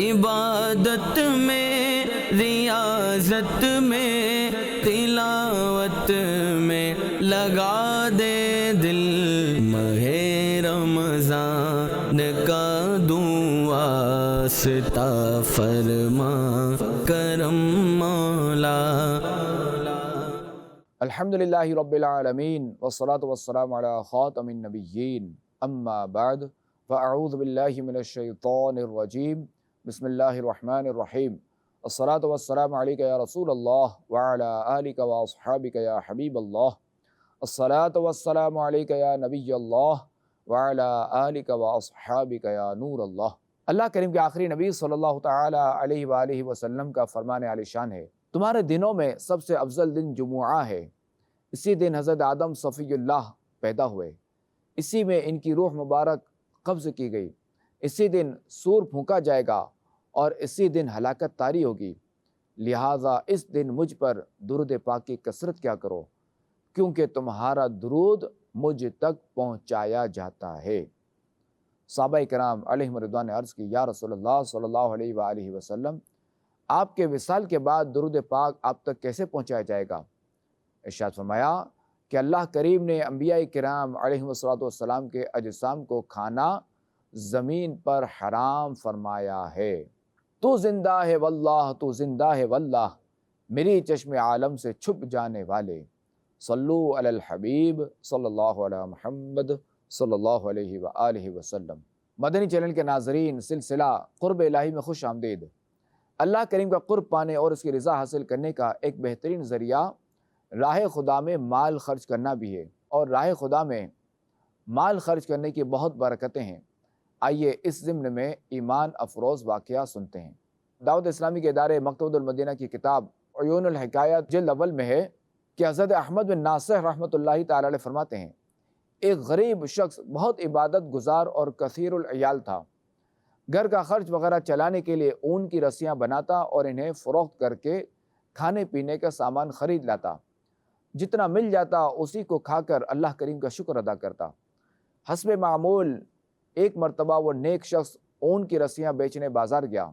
عبادت میں، ریاضت میں، تلاوت میں لگا دے دل، ماہ رمضان کا دوں واسطہ فرما کرم مولا۔ الحمدللہ رب العالمین والصلاة والسلام علی خاتم النبیین، اما بعد فاعوذ باللہ من الشیطان الرجیم، بسم اللہ الرحمن الرحیم۔ الصلاة والسلام علیک یا رسول اللہ وعلی آلک واصحابک یا حبیب اللہ۔ الصلاة والسلام علیک یا نبی اللہ وعلی آلک واصحابک یا نور اللہ۔ اللہ کریم کے آخری نبی صلی اللہ تعالی علیہ وآلہ وسلم کا فرمان عالی شان ہے، تمہارے دنوں میں سب سے افضل دن جمعہ ہے۔ اسی دن حضرت آدم صفی اللہ پیدا ہوئے، اسی میں ان کی روح مبارک قبض کی گئی، اسی دن سور پھونکا جائے گا اور اسی دن ہلاکت طاری ہوگی، لہٰذا اس دن مجھ پر درود پاک کی کثرت کیا کرو، کیونکہ تمہارا درود مجھ تک پہنچایا جاتا ہے۔ صحابہ کرام علیہم رضوان نے عرض کی، یا رسول اللہ صلی اللہ علیہ وآلہ وسلم، آپ کے وصال کے بعد درود پاک آپ تک کیسے پہنچایا جائے گا؟ ارشاد فرمایا کہ اللہ کریم نے انبیاء کرام علیہم السلام کے اجسام کو کھانا زمین پر حرام فرمایا ہے۔ تو زندہ ہے واللہ، تو زندہ ہے واللہ، میری چشم عالم سے چھپ جانے والے، صلو علی الحبیب صلی اللہ علیہ محمد صلی اللہ علیہ وآلہ وسلم۔ مدنی چینل کے ناظرین، سلسلہ قرب الہی میں خوش آمدید۔ اللہ کریم کا قرب پانے اور اس کی رضا حاصل کرنے کا ایک بہترین ذریعہ راہ خدا میں مال خرچ کرنا بھی ہے، اور راہ خدا میں مال خرچ کرنے کی بہت برکتیں ہیں۔ آئیے اس ضمن میں ایمان افروز واقعہ سنتے ہیں۔ دعوت اسلامی کے ادارے مکتبۃ المدینہ کی کتاب عیون الحکایات جلد اول میں ہے کہ حضرت احمد بن ناصح رحمۃ اللہ تعالی علیہ فرماتے ہیں، ایک غریب شخص بہت عبادت گزار اور کثیر العیال تھا، گھر کا خرچ وغیرہ چلانے کے لیے اون کی رسیاں بناتا اور انہیں فروخت کر کے کھانے پینے کا سامان خرید لاتا، جتنا مل جاتا اسی کو کھا کر اللہ کریم کا شکر ادا کرتا۔ حسب معمول ایک مرتبہ وہ نیک شخص اون کی رسیاں بیچنے بازار گیا۔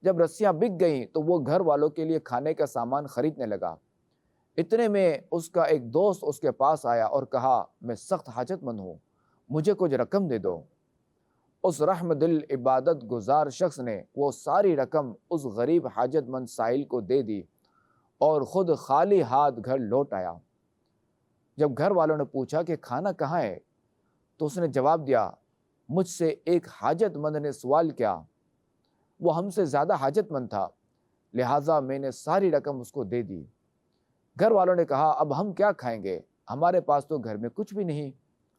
جب رسیاں بک گئیں تو وہ گھر والوں کے لیے کھانے کا سامان خریدنے لگا۔ اتنے میں اس کا ایک دوست اس کے پاس آیا اور کہا، میں سخت حاجت مند ہوں، مجھے کچھ رقم دے دو۔ اس رحم دل عبادت گزار شخص نے وہ ساری رقم اس غریب حاجت مند سائل کو دے دی اور خود خالی ہاتھ گھر لوٹ آیا۔ جب گھر والوں نے پوچھا کہ کھانا کہاں ہے تو اس نے جواب دیا، مجھ سے ایک حاجت مند نے سوال کیا، وہ ہم سے زیادہ حاجت مند تھا، لہٰذا میں نے ساری رقم اس کو دے دی۔ گھر والوں نے کہا، اب ہم کیا کھائیں گے، ہمارے پاس تو گھر میں کچھ بھی نہیں۔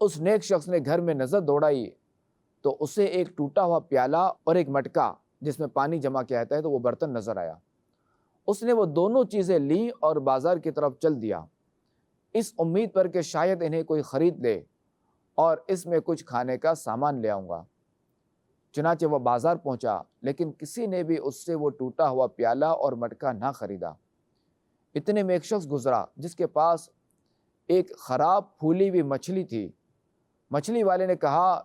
اس نیک شخص نے گھر میں نظر دوڑائی تو اسے ایک ٹوٹا ہوا پیالہ اور ایک مٹکا جس میں پانی جمع کیا جاتا ہے تو وہ برتن نظر آیا۔ اس نے وہ دونوں چیزیں لیں اور بازار کی طرف چل دیا، اس امید پر کہ شاید انہیں کوئی خرید لے اور اس میں کچھ کھانے کا سامان لے آؤں گا۔ چنانچہ وہ بازار پہنچا، لیکن کسی نے بھی اس سے وہ ٹوٹا ہوا پیالہ اور مٹکا نہ خریدا۔ اتنے میں ایک شخص گزرا جس کے پاس ایک خراب پھولی ہوئی مچھلی تھی۔ مچھلی والے نے کہا،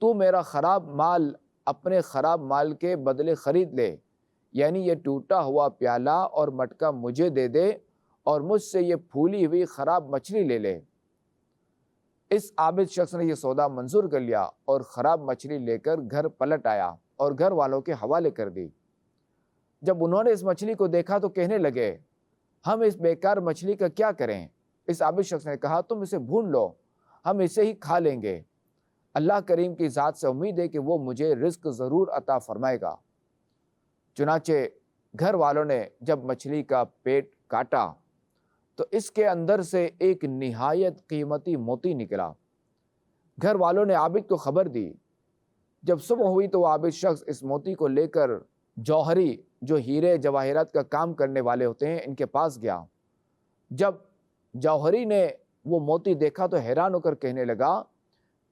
تو میرا خراب مال اپنے خراب مال کے بدلے خرید لے، یعنی یہ ٹوٹا ہوا پیالہ اور مٹکا مجھے دے دے اور مجھ سے یہ پھولی ہوئی خراب مچھلی لے لے۔ اس عابد شخص نے یہ سودا منظور کر لیا اور خراب مچھلی لے کر گھر پلٹ آیا اور گھر والوں کے حوالے کر دی۔ جب انہوں نے اس مچھلی کو دیکھا تو کہنے لگے، ہم اس بیکار مچھلی کا کیا کریں؟ اس عابد شخص نے کہا، تم اسے بھون لو، ہم اسے ہی کھا لیں گے، اللہ کریم کی ذات سے امید ہے کہ وہ مجھے رزق ضرور عطا فرمائے گا۔ چنانچہ گھر والوں نے جب مچھلی کا پیٹ کاٹا تو اس کے اندر سے ایک نہایت قیمتی موتی نکلا۔ گھر والوں نے عابد کو خبر دی۔ جب صبح ہوئی تو وہ عابد شخص اس موتی کو لے کر جوہری، جو ہیرے جواہرات کا کام کرنے والے ہوتے ہیں، ان کے پاس گیا۔ جب جوہری نے وہ موتی دیکھا تو حیران ہو کر کہنے لگا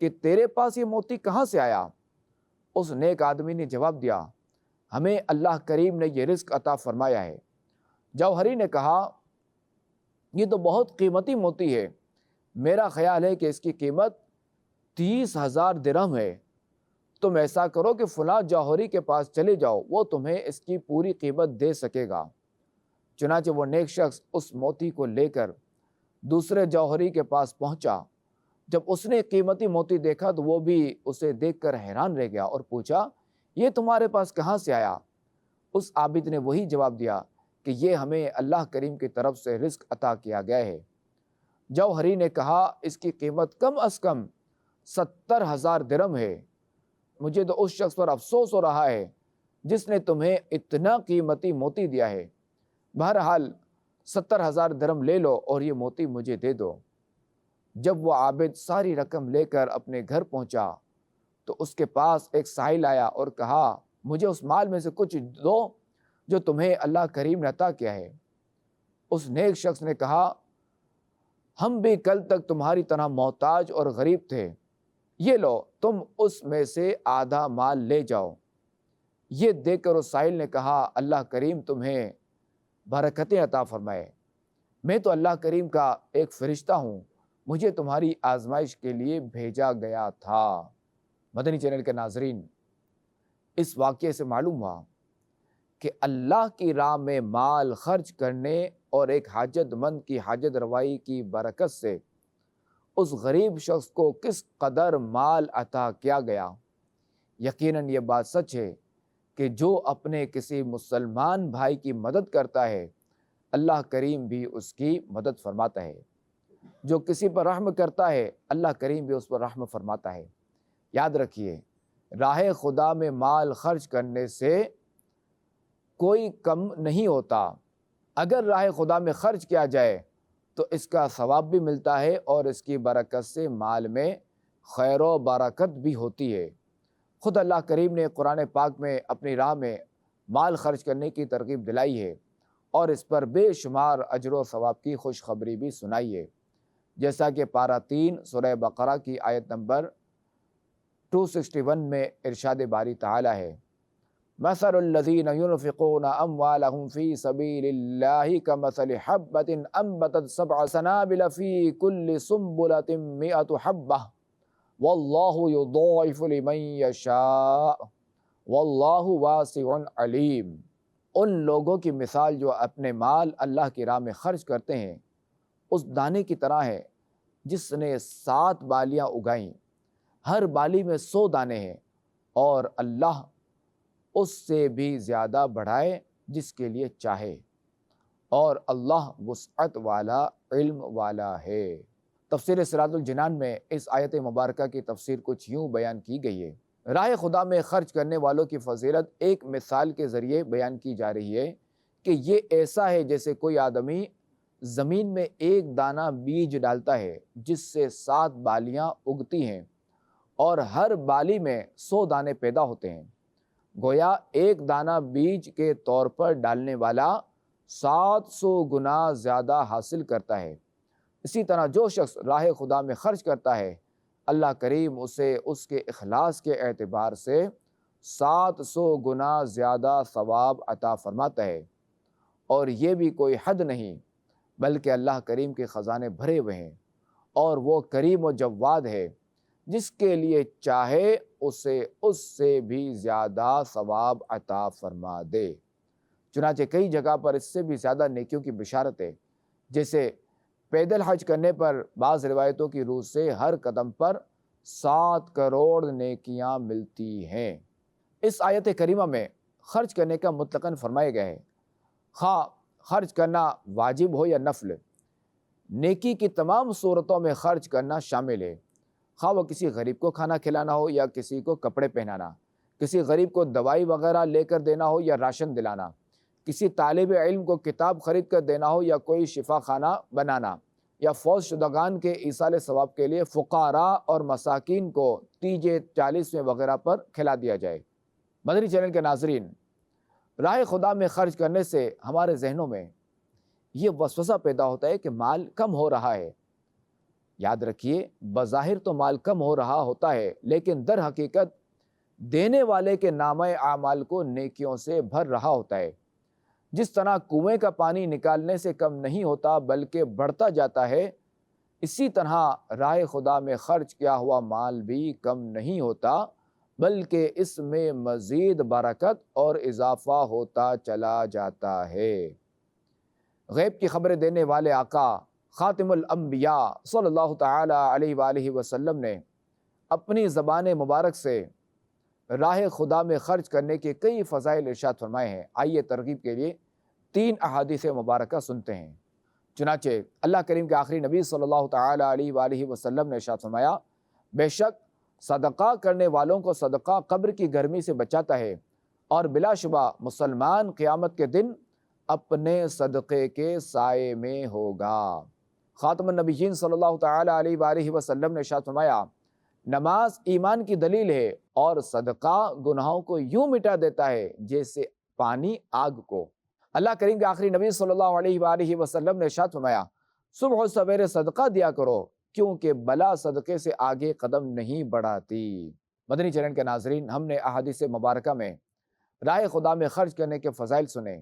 کہ تیرے پاس یہ موتی کہاں سے آیا؟ اس نیک آدمی نے جواب دیا، ہمیں اللہ کریم نے یہ رزق عطا فرمایا ہے۔ جوہری نے کہا، یہ تو بہت قیمتی موتی ہے، میرا خیال ہے کہ اس کی قیمت 30,000 درہم ہے۔ تم ایسا کرو کہ فلاں جوہری کے پاس چلے جاؤ، وہ تمہیں اس کی پوری قیمت دے سکے گا۔ چنانچہ وہ نیک شخص اس موتی کو لے کر دوسرے جوہری کے پاس پہنچا۔ جب اس نے قیمتی موتی دیکھا تو وہ بھی اسے دیکھ کر حیران رہ گیا اور پوچھا، یہ تمہارے پاس کہاں سے آیا؟ اس عابد نے وہی جواب دیا کہ یہ ہمیں اللہ کریم کی طرف سے رزق عطا کیا گیا ہے۔ جوہری نے کہا، اس کی قیمت کم از کم 70,000 درہم ہے۔ مجھے تو اس شخص پر افسوس ہو رہا ہے جس نے تمہیں اتنا قیمتی موتی دیا ہے۔ بہرحال 70,000 درہم لے لو اور یہ موتی مجھے دے دو۔ جب وہ عابد ساری رقم لے کر اپنے گھر پہنچا تو اس کے پاس ایک سائل آیا اور کہا، مجھے اس مال میں سے کچھ دو جو تمہیں اللہ کریم نے عطا کیا ہے۔ اس نیک شخص نے کہا، ہم بھی کل تک تمہاری طرح محتاج اور غریب تھے، یہ لو تم اس میں سے آدھا مال لے جاؤ۔ یہ دیکھ کر اس سائل نے کہا، اللہ کریم تمہیں برکتیں عطا فرمائے، میں تو اللہ کریم کا ایک فرشتہ ہوں، مجھے تمہاری آزمائش کے لیے بھیجا گیا تھا۔ مدنی چینل کے ناظرین، اس واقعے سے معلوم ہوا کہ اللہ کی راہ میں مال خرچ کرنے اور ایک حاجت مند کی حاجت روائی کی برکت سے اس غریب شخص کو کس قدر مال عطا کیا گیا۔ یقیناً یہ بات سچ ہے کہ جو اپنے کسی مسلمان بھائی کی مدد کرتا ہے، اللہ کریم بھی اس کی مدد فرماتا ہے۔ جو کسی پر رحم کرتا ہے، اللہ کریم بھی اس پر رحم فرماتا ہے۔ یاد رکھیے، راہ خدا میں مال خرچ کرنے سے کوئی کم نہیں ہوتا۔ اگر راہ خدا میں خرچ کیا جائے تو اس کا ثواب بھی ملتا ہے اور اس کی برکت سے مال میں خیر و برکت بھی ہوتی ہے۔ خود اللہ کریم نے قرآن پاک میں اپنی راہ میں مال خرچ کرنے کی ترغیب دلائی ہے اور اس پر بے شمار اجر و ثواب کی خوشخبری بھی سنائی ہے، جیسا کہ پارہ 3 سورہ بقرہ کی آیت نمبر 261 میں ارشاد باری تعالی ہے، مثل الذین ينفقون اموالهم فی سبیل اللہ کمثل حبۃ انبتت 7 سنابل فی کل سنبلۃ 100 حبۃ واللہ یضاعف لمن یشاء واللہ واسع علیم۔ ان لوگوں کی مثال جو اپنے مال اللہ کی راہ میں خرچ کرتے ہیں اس دانے کی طرح ہے جس نے 7 بالیاں اگائیں، ہر بالی میں 100 دانے ہیں، اور اللہ اس سے بھی زیادہ بڑھائے جس کے لیے چاہے، اور اللہ وسعت والا علم والا ہے۔ تفسیر صراط الجنان میں اس آیت مبارکہ کی تفسیر کچھ یوں بیان کی گئی ہے، راہ خدا میں خرچ کرنے والوں کی فضیلت ایک مثال کے ذریعے بیان کی جا رہی ہے کہ یہ ایسا ہے جیسے کوئی آدمی زمین میں ایک دانہ بیج ڈالتا ہے جس سے 7 بالیاں اگتی ہیں اور ہر بالی میں 100 دانے پیدا ہوتے ہیں۔ گویا ایک دانہ بیج کے طور پر ڈالنے والا 700 گنا زیادہ حاصل کرتا ہے۔ اسی طرح جو شخص راہ خدا میں خرچ کرتا ہے، اللہ کریم اسے اس کے اخلاص کے اعتبار سے 700 گنا زیادہ ثواب عطا فرماتا ہے، اور یہ بھی کوئی حد نہیں بلکہ اللہ کریم کے خزانے بھرے ہوئے ہیں، اور وہ کریم و جواد ہے، جس کے لیے چاہے اسے اس سے بھی زیادہ ثواب عطا فرما دے۔ چنانچہ کئی جگہ پر اس سے بھی زیادہ نیکیوں کی بشارت ہے، جیسے پیدل حج کرنے پر بعض روایتوں کی روح سے ہر قدم پر 7 کروڑ نیکیاں ملتی ہیں۔ اس آیت کریمہ میں خرچ کرنے کا مطلقاً فرمایا گیا ہے، خواہ خرچ کرنا واجب ہو یا نفل، نیکی کی تمام صورتوں میں خرچ کرنا شامل ہے، خواہ وہ کسی غریب کو کھانا کھلانا ہو یا کسی کو کپڑے پہنانا، کسی غریب کو دوائی وغیرہ لے کر دینا ہو یا راشن دلانا، کسی طالب علم کو کتاب خرید کر دینا ہو یا کوئی شفا خانہ بنانا، یا فوت شدگان کے ایصال ثواب کے لیے فقراء اور مساکین کو تیجے 40ویں وغیرہ پر کھلا دیا جائے۔ مدنی چینل کے ناظرین، راہ خدا میں خرچ کرنے سے ہمارے ذہنوں میں یہ وسوسہ پیدا ہوتا ہے کہ مال کم ہو رہا ہے۔ یاد رکھیے، بظاہر تو مال کم ہو رہا ہوتا ہے، لیکن در حقیقت دینے والے کے نامہ اعمال کو نیکیوں سے بھر رہا ہوتا ہے۔ جس طرح کنویں کا پانی نکالنے سے کم نہیں ہوتا بلکہ بڑھتا جاتا ہے، اسی طرح راہ خدا میں خرچ کیا ہوا مال بھی کم نہیں ہوتا بلکہ اس میں مزید برکت اور اضافہ ہوتا چلا جاتا ہے۔ غیب کی خبریں دینے والے آقا خاتم الانبیاء صلی اللہ تعالی علیہ وآلہ وسلم نے اپنی زبان مبارک سے راہ خدا میں خرچ کرنے کے کئی فضائل ارشاد فرمائے ہیں۔ آئیے ترغیب کے لیے 3 احادیث مبارکہ سنتے ہیں۔ چنانچہ اللہ کریم کے آخری نبی صلی اللہ تعالی علیہ وآلہ وسلم نے ارشاد فرمایا، بے شک صدقہ کرنے والوں کو صدقہ قبر کی گرمی سے بچاتا ہے، اور بلا شبہ مسلمان قیامت کے دن اپنے صدقے کے سائے میں ہوگا۔ خاتم النبیین صلی اللہ تعالی علیہ وآلہ وسلم نے ارشاد فرمایا، نماز ایمان کی دلیل ہے، اور صدقہ گناہوں کو یوں مٹا دیتا ہے جیسے پانی آگ کو۔ اللہ کریم کے آخری نبی صلی اللہ علیہ وآلہ وسلم نے ارشاد فرمایا، صبح و سویرے صدقہ دیا کرو، کیونکہ بلا صدقے سے آگے قدم نہیں بڑھاتی۔ مدنی چینل کے ناظرین، ہم نے احادیث مبارکہ میں راہ خدا میں خرچ کرنے کے فضائل سنے۔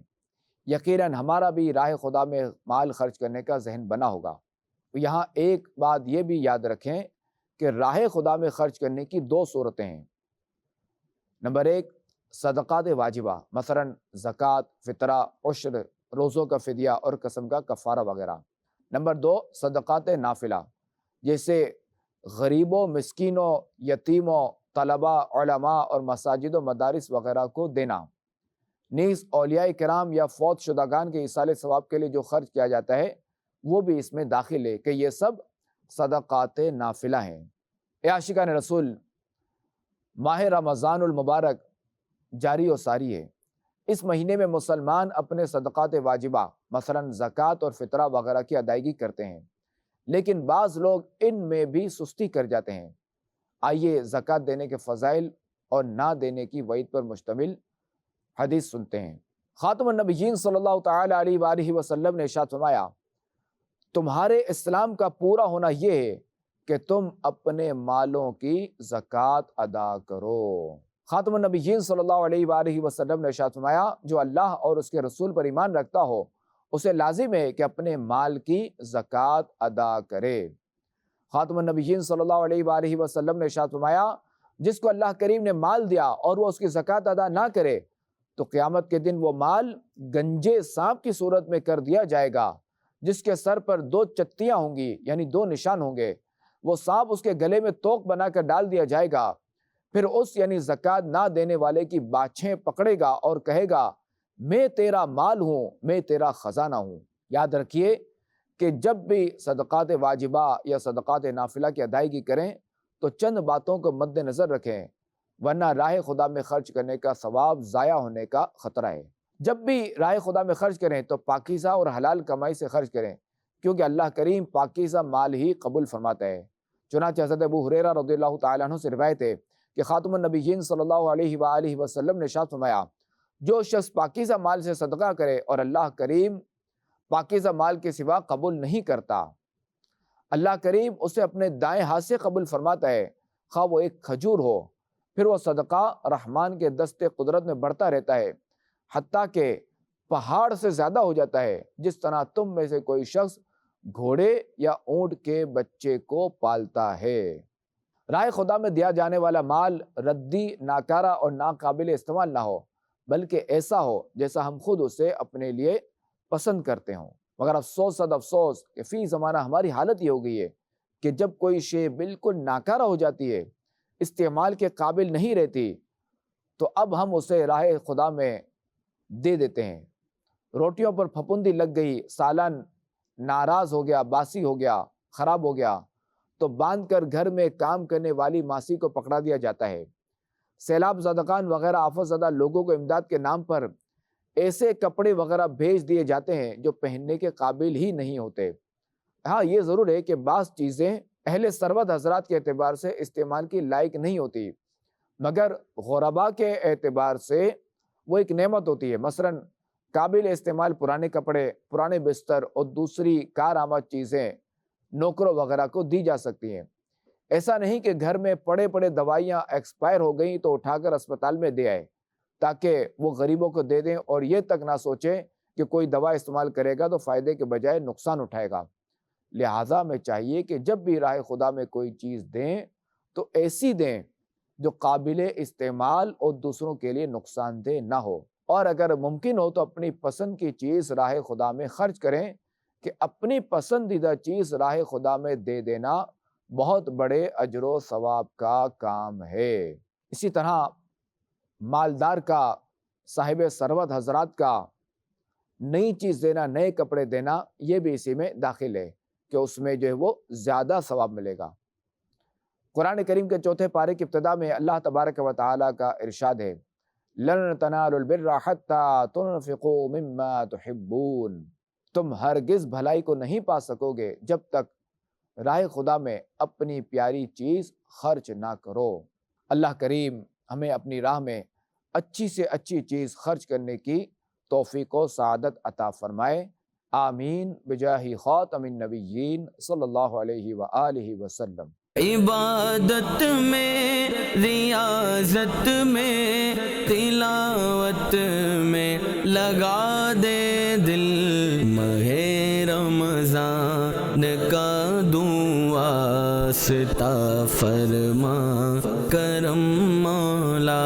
یقیناً ہمارا بھی راہ خدا میں مال خرچ کرنے کا ذہن بنا ہوگا۔ یہاں ایک بات یہ بھی یاد رکھیں کہ راہ خدا میں خرچ کرنے کی 2 صورتیں ہیں۔ نمبر 1، صدقات واجبہ، مثلا زکوٰۃ، فطرہ، عشر، روزوں کا فدیہ اور قسم کا کفارہ وغیرہ۔ نمبر 2، صدقات نافلہ، جیسے غریبوں، مسکینوں، یتیموں، طلباء، علماء اور مساجد و مدارس وغیرہ کو دینا۔ نیز اولیاء کرام یا فوت شدگان کے ایصال ثواب کے لیے جو خرچ کیا جاتا ہے وہ بھی اس میں داخل ہے کہ یہ سب صدقات نافلہ ہیں۔ اے عاشقان رسول، ماہ رمضان المبارک جاری و ساری ہے۔ اس مہینے میں مسلمان اپنے صدقات واجبہ مثلا زکوٰۃ اور فطرہ وغیرہ کی ادائیگی کرتے ہیں، لیکن بعض لوگ ان میں بھی سستی کر جاتے ہیں۔ آئیے زکوٰۃ دینے کے فضائل اور نہ دینے کی وعید پر مشتمل حدیث سنتے ہیں۔ خاتم النبیین صلی اللہ تعالی علیہ وآلہ وسلم نے ارشاد فرمایا، تمہارے اسلام کا پورا ہونا یہ ہے کہ تم اپنے مالوں کی زکوٰۃ ادا کرو۔ خاتم النبیین صلی اللہ علیہ وآلہ وسلم نے ارشاد فرمایا، جو اللہ اور اس کے رسول پر ایمان رکھتا ہو اسے لازم ہے کہ اپنے مال کی زکوٰۃ ادا کرے۔ خاتم النبیین صلی اللہ علیہ وآلہ وسلم نے ارشاد فرمایا، جس کو اللہ کریم نے مال دیا اور وہ اس کی زکوٰۃ ادا نہ کرے تو قیامت کے دن وہ مال گنجے سانپ کی صورت میں کر دیا جائے گا، جس کے سر پر 2 چتیاں ہوں گی، یعنی 2 نشان ہوں گے۔ وہ سانپ اس کے گلے میں توق بنا کر ڈال دیا جائے گا، پھر اس یعنی زکوٰۃ نہ دینے والے کی باچھیں پکڑے گا اور کہے گا، میں تیرا مال ہوں، میں تیرا خزانہ ہوں۔ یاد رکھیے کہ جب بھی صدقات واجبہ یا صدقات نافلہ کی ادائیگی کریں تو چند باتوں کو مد نظر رکھیں، ورنہ راہ خدا میں خرچ کرنے کا ثواب ضائع ہونے کا خطرہ ہے۔ جب بھی راہ خدا میں خرچ کریں تو پاکیزہ اور حلال کمائی سے خرچ کریں، کیونکہ اللہ کریم پاکیزہ مال ہی قبول فرماتا ہے۔ چنانچہ حضرت ابو ہریرہ رضی اللہ تعالیٰ عنہ سے روایت ہے کہ خاتم النبیین صلی اللہ علیہ وآلہ وسلم نے ارشاد فرمایا، جو شخص پاکیزہ مال سے صدقہ کرے اور اللہ کریم پاکیزہ مال کے سوا قبول نہیں کرتا، اللہ کریم اسے اپنے دائیں ہاتھ سے قبول فرماتا ہے، خواہ وہ ایک کھجور ہو، پھر وہ صدقہ رحمان کے دست قدرت میں بڑھتا رہتا ہے، حتیٰ کہ پہاڑ سے زیادہ ہو جاتا ہے، جس طرح تم میں سے کوئی شخص گھوڑے یا اونٹ کے بچے کو پالتا ہے۔ راہ خدا میں دیا جانے والا مال ردی، ناکارہ اور ناقابل استعمال نہ ہو، بلکہ ایسا ہو جیسا ہم خود اسے اپنے لیے پسند کرتے ہوں۔ مگر افسوس صد افسوس کہ فی زمانہ ہماری حالت یہ ہو گئی ہے کہ جب کوئی شے بالکل ناکارہ ہو جاتی ہے، استعمال کے قابل نہیں رہتی، تو اب ہم اسے راہ خدا میں دے دیتے ہیں۔ روٹیوں پر پھپھوندی لگ گئی، سالن ناراض ہو گیا، باسی ہو گیا، خراب ہو گیا، تو باندھ کر گھر میں کام کرنے والی ماسی کو پکڑا دیا جاتا ہے۔ سیلاب زدگان وغیرہ آفت زدہ لوگوں کو امداد کے نام پر ایسے کپڑے وغیرہ بھیج دیے جاتے ہیں جو پہننے کے قابل ہی نہیں ہوتے۔ ہاں یہ ضرور ہے کہ بعض چیزیں اہل ثروت حضرات کے اعتبار سے استعمال کی لائق نہیں ہوتی، مگر غربا کے اعتبار سے وہ ایک نعمت ہوتی ہے۔ مثلاً قابل استعمال پرانے کپڑے، پرانے بستر اور دوسری کارآمد چیزیں نوکروں وغیرہ کو دی جا سکتی ہیں۔ ایسا نہیں کہ گھر میں پڑے پڑے دوائیاں ایکسپائر ہو گئیں تو اٹھا کر اسپتال میں دے آئے تاکہ وہ غریبوں کو دے دیں، اور یہ تک نہ سوچیں کہ کوئی دوا استعمال کرے گا تو فائدے کے بجائے نقصان اٹھائے گا۔ لہٰذا میں چاہیے کہ جب بھی راہ خدا میں کوئی چیز دیں تو ایسی دیں جو قابل استعمال اور دوسروں کے لیے نقصان دہ نہ ہو، اور اگر ممکن ہو تو اپنی پسند کی چیز راہ خدا میں خرچ کریں، کہ اپنی پسندیدہ چیز راہ خدا میں دے دینا بہت بڑے اجر و ثواب کا کام ہے۔ اسی طرح مالدار کا، صاحب ثروت حضرات کا نئی چیز دینا، نئے کپڑے دینا، یہ بھی اسی میں داخل ہے کہ اس میں جو ہے وہ زیادہ ثواب ملے گا۔ قرآن کریم کے 4 پارے کی ابتدا میں اللہ تبارک و تعالیٰ کا ارشاد ہے، لَن تَنَالُوا الْبِرَّ حَتَّى تُنْفِقُوا مِمَّا تُحِبُّونَ، تم ہرگز بھلائی کو نہیں پا سکو گے جب تک راہ خدا میں اپنی پیاری چیز خرچ نہ کرو۔ اللہ کریم ہمیں اپنی راہ میں اچھی سے اچھی چیز خرچ کرنے کی توفیق و سعادت عطا فرمائے، آمین بجاہ خاتم النبیین صلی اللہ علیہ وآلہ وسلم۔ عبادت میں، ریاضت میں، تلاوت میں لگا دے دل، ماہ رمضان کا دعا ستا فرما کرم مولا۔